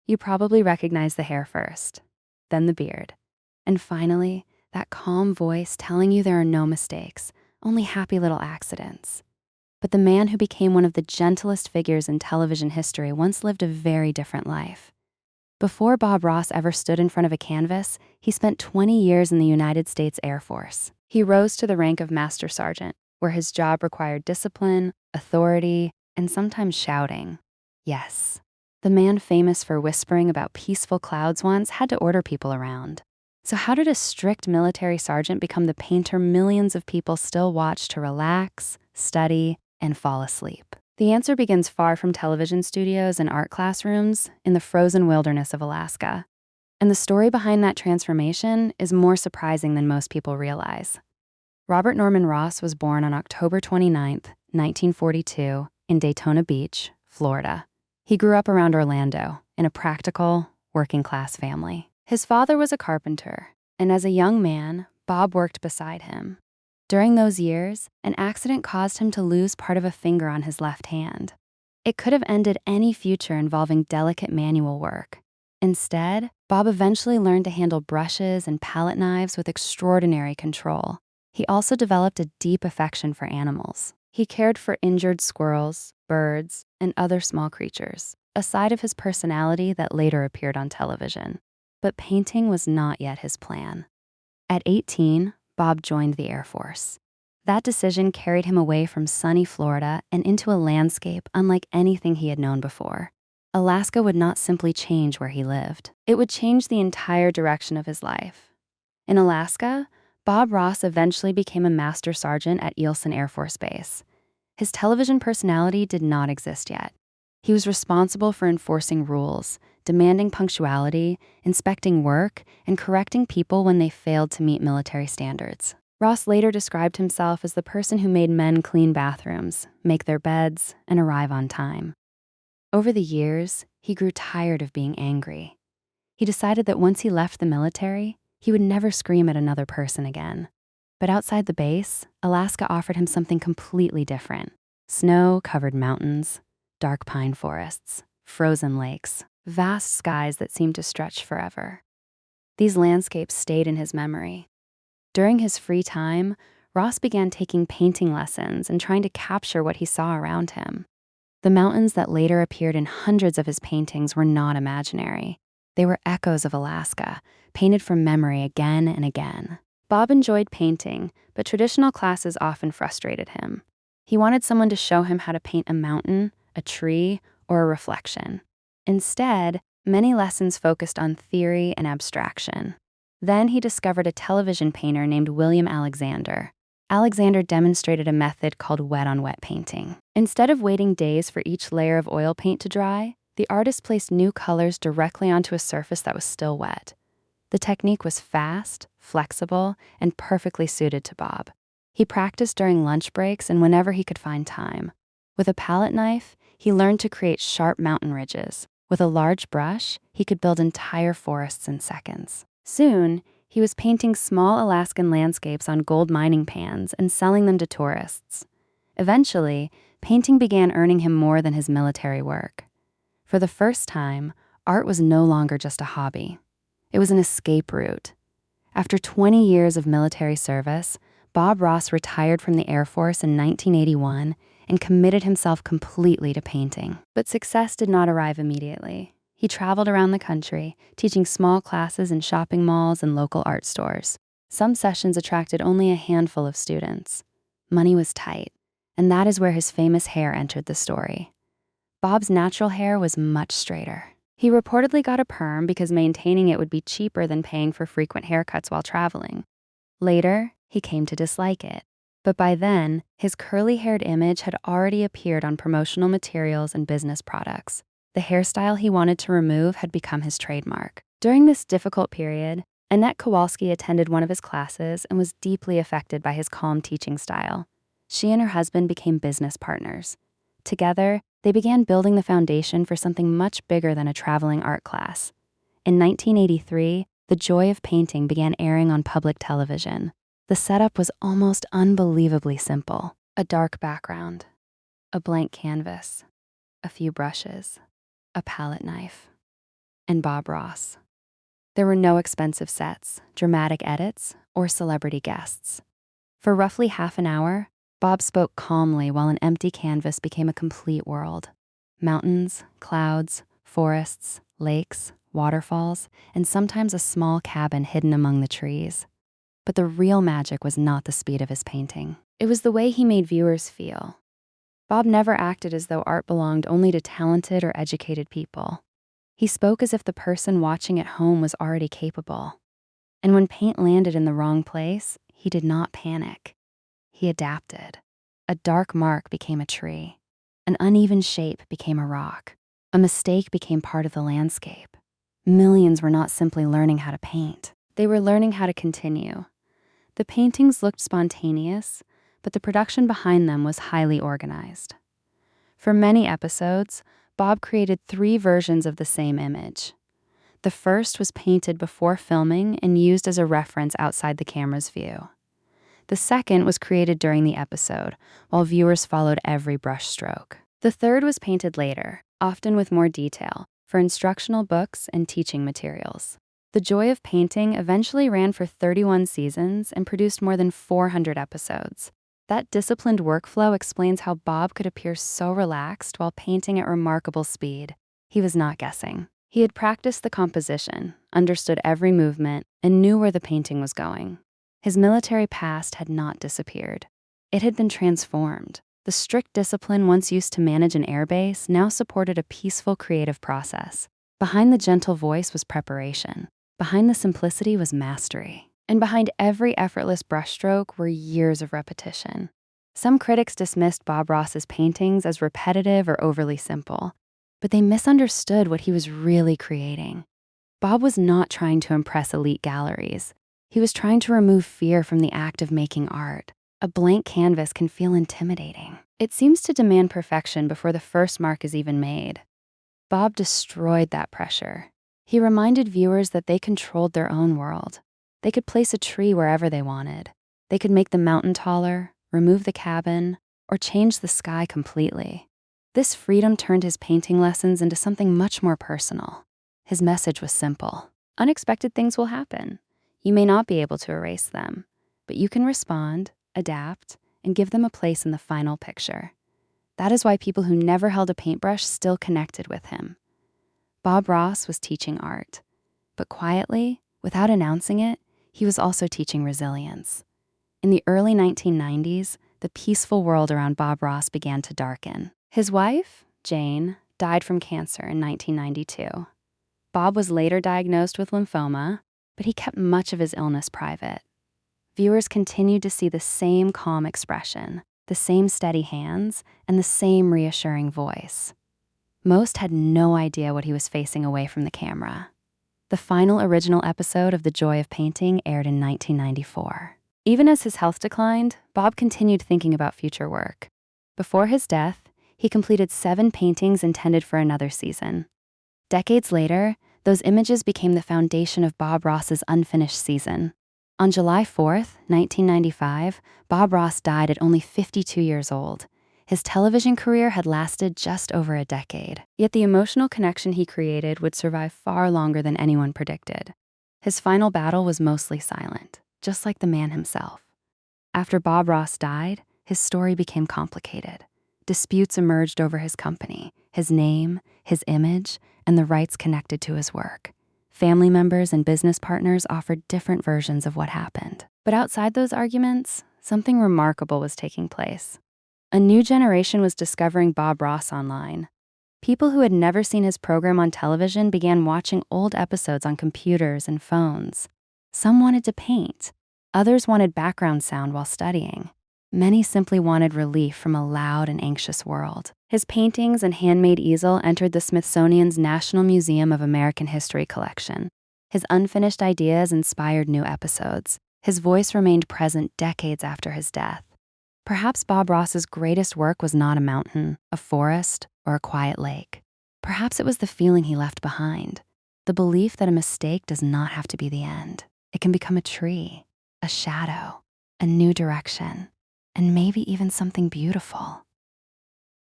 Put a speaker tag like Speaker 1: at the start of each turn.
Speaker 1: You probably recognize the hair first, then the beard, and finally, that calm voice telling you there are no mistakes, only happy little accidents. But the man who became one of the gentlest figures in television history once lived a very different life. Before Bob Ross ever stood in front of a canvas, he spent 20 years in the United States Air Force. He rose to the rank of Master Sergeant, where his job required discipline, authority, and sometimes shouting. Yes, the man famous for whispering about peaceful clouds once had to order people around. So how did a strict military sergeant become the painter millions of people still watch to relax, study, and fall asleep? The answer begins far from television studios and art classrooms in the frozen wilderness of Alaska. And the story behind that transformation is more surprising than most people realize. Robert Norman Ross was born on October 29th, 1942, in Daytona Beach, Florida. He grew up around Orlando in a practical, working-class family. His father was a carpenter, and as a young man, Bob worked beside him. During those years, an accident caused him to lose part of a finger on his left hand. It could have ended any future involving delicate manual work. Instead, Bob eventually learned to handle brushes and palette knives with extraordinary control. He also developed a deep affection for animals. He cared for injured squirrels, birds, and other small creatures, a side of his personality that later appeared on television. But painting was not yet his plan. At 18, Bob joined the Air Force. That decision carried him away from sunny Florida and into a landscape unlike anything he had known before. Alaska would not simply change where he lived. It would change the entire direction of his life. In Alaska, Bob Ross eventually became a master sergeant at Eielson Air Force Base. His television personality did not exist yet. He was responsible for enforcing rules, demanding punctuality, inspecting work, and correcting people when they failed to meet military standards. Ross later described himself as the person who made men clean bathrooms, make their beds, and arrive on time. Over the years, he grew tired of being angry. He decided that once he left the military, he would never scream at another person again. But outside the base, Alaska offered him something completely different. Snow-covered mountains, dark pine forests, frozen lakes, vast skies that seemed to stretch forever. These landscapes stayed in his memory. During his free time, Ross began taking painting lessons and trying to capture what he saw around him. The mountains that later appeared in hundreds of his paintings were not imaginary. They were echoes of Alaska, painted from memory again and again. Bob enjoyed painting, but traditional classes often frustrated him. He wanted someone to show him how to paint a mountain, a tree, or a reflection. Instead, many lessons focused on theory and abstraction. Then he discovered a television painter named William Alexander. Alexander demonstrated a method called wet-on-wet painting. Instead of waiting days for each layer of oil paint to dry, the artist placed new colors directly onto a surface that was still wet. The technique was fast, flexible, and perfectly suited to Bob. He practiced during lunch breaks and whenever he could find time. With a palette knife, he learned to create sharp mountain ridges. With a large brush, he could build entire forests in seconds. Soon, he was painting small Alaskan landscapes on gold mining pans and selling them to tourists. Eventually, painting began earning him more than his military work. For the first time, art was no longer just a hobby. It was an escape route. After 20 years of military service, Bob Ross retired from the Air Force in 1981 and committed himself completely to painting. But success did not arrive immediately. He traveled around the country, teaching small classes in shopping malls and local art stores. Some sessions attracted only a handful of students. Money was tight, and that is where his famous hair entered the story. Bob's natural hair was much straighter. He reportedly got a perm because maintaining it would be cheaper than paying for frequent haircuts while traveling. Later, he came to dislike it. But by then, his curly-haired image had already appeared on promotional materials and business products. The hairstyle he wanted to remove had become his trademark. During this difficult period, Annette Kowalski attended one of his classes and was deeply affected by his calm teaching style. She and her husband became business partners. Together, they began building the foundation for something much bigger than a traveling art class. In 1983, The Joy of Painting began airing on public television. The setup was almost unbelievably simple. A dark background, a blank canvas, a few brushes, a palette knife. and Bob Ross. There were no expensive sets, dramatic edits, or celebrity guests. For roughly half an hour, Bob spoke calmly while an empty canvas became a complete world. Mountains, clouds, forests, lakes, waterfalls, and sometimes a small cabin hidden among the trees. But the real magic was not the speed of his painting. It was the way he made viewers feel. Bob never acted as though art belonged only to talented or educated people. He spoke as if the person watching at home was already capable. And when paint landed in the wrong place, he did not panic. He adapted. A dark mark became a tree. An uneven shape became a rock. A mistake became part of the landscape. Millions were not simply learning how to paint. They were learning how to continue. The paintings looked spontaneous, but the production behind them was highly organized. For many episodes, Bob created 3 versions of the same image. The first was painted before filming and used as a reference outside the camera's view. The second was created during the episode, while viewers followed every brushstroke. The third was painted later, often with more detail, for instructional books and teaching materials. The Joy of Painting eventually ran for 31 seasons and produced more than 400 episodes. That disciplined workflow explains how Bob could appear so relaxed while painting at remarkable speed. He was not guessing. He had practiced the composition, understood every movement, and knew where the painting was going. His military past had not disappeared. It had been transformed. The strict discipline once used to manage an airbase now supported a peaceful creative process. Behind the gentle voice was preparation. Behind the simplicity was mastery. And behind every effortless brushstroke were years of repetition. Some critics dismissed Bob Ross's paintings as repetitive or overly simple, but they misunderstood what he was really creating. Bob was not trying to impress elite galleries. He was trying to remove fear from the act of making art. A blank canvas can feel intimidating. It seems to demand perfection before the first mark is even made. Bob destroyed that pressure. He reminded viewers that they controlled their own world. They could place a tree wherever they wanted. They could make the mountain taller, remove the cabin, or change the sky completely. This freedom turned his painting lessons into something much more personal. His message was simple. Unexpected things will happen. You may not be able to erase them, but you can respond, adapt, and give them a place in the final picture. That is why people who never held a paintbrush still connected with him. Bob Ross was teaching art, but quietly, without announcing it, he was also teaching resilience. In the early 1990s, the peaceful world around Bob Ross began to darken. His wife, Jane, died from cancer in 1992. Bob was later diagnosed with lymphoma, but he kept much of his illness private. Viewers continued to see the same calm expression, the same steady hands, and the same reassuring voice. Most had no idea what he was facing away from the camera. The final original episode of The Joy of Painting aired in 1994. Even as his health declined, Bob continued thinking about future work. Before his death, he completed 7 paintings intended for another season. Decades later, those images became the foundation of Bob Ross's unfinished season. On July 4th, 1995, Bob Ross died at only 52 years old. His television career had lasted just over a decade, yet the emotional connection he created would survive far longer than anyone predicted. His final battle was mostly silent, just like the man himself. After Bob Ross died, his story became complicated. Disputes emerged over his company, his name, his image, and the rights connected to his work. Family members and business partners offered different versions of what happened. But outside those arguments, something remarkable was taking place. A new generation was discovering Bob Ross online. People who had never seen his program on television began watching old episodes on computers and phones. Some wanted to paint. Others wanted background sound while studying. Many simply wanted relief from a loud and anxious world. His paintings and handmade easel entered the Smithsonian's National Museum of American History collection. His unfinished ideas inspired new episodes. His voice remained present decades after his death. Perhaps Bob Ross's greatest work was not a mountain, a forest, or a quiet lake. Perhaps it was the feeling he left behind, the belief that a mistake does not have to be the end. It can become a tree, a shadow, a new direction, and maybe even something beautiful.